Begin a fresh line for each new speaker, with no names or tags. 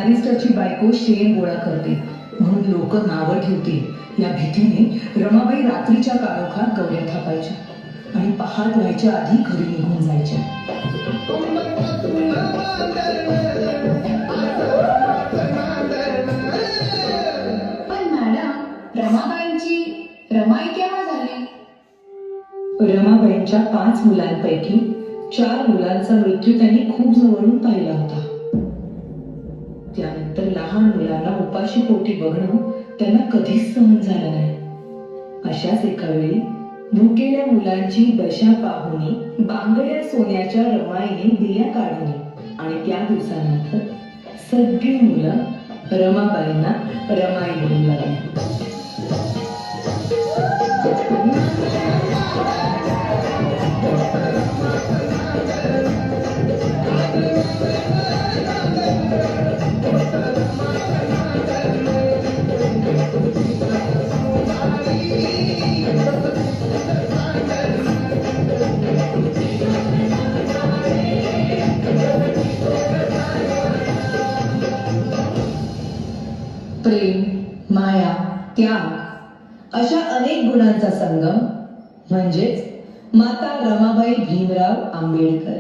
बॅरिस्टरची बायको शेण गोळा करते म्हणून लोक नावं ठेवतील या भीतीने रमाबाई रात्रीच्या काळोखात गौऱ्या थापायच्या आणि पहाट व्हायच्या आधी घरी निघून जायच्या.
पण मॅडम, रमाबाईंची रमाई केव्हा झाली?
रमाबाईंच्या 5 मुलांपैकी 4 मुलांचा मृत्यू त्यांनी खूप जवळून पाहिला होता. त्यानंतर लहान मुलांना उपाशी पोटी बघणं त्यांना कधीच सहन झालं नाही. अशाच एका वेळी भुकेल्या मुलांची दशा पाहुनी बांगड्या सोन्याच्या रमाईने दिल्या काढून आणि त्या दिवसानंतर सगळी मुलं रमाबाईंना रमाई म्हणू लागली. प्रेम, माया, त्याग अशा अनेक गुणांचा संगम म्हणजेच माता रमाबाई भीमराव आंबेडकर.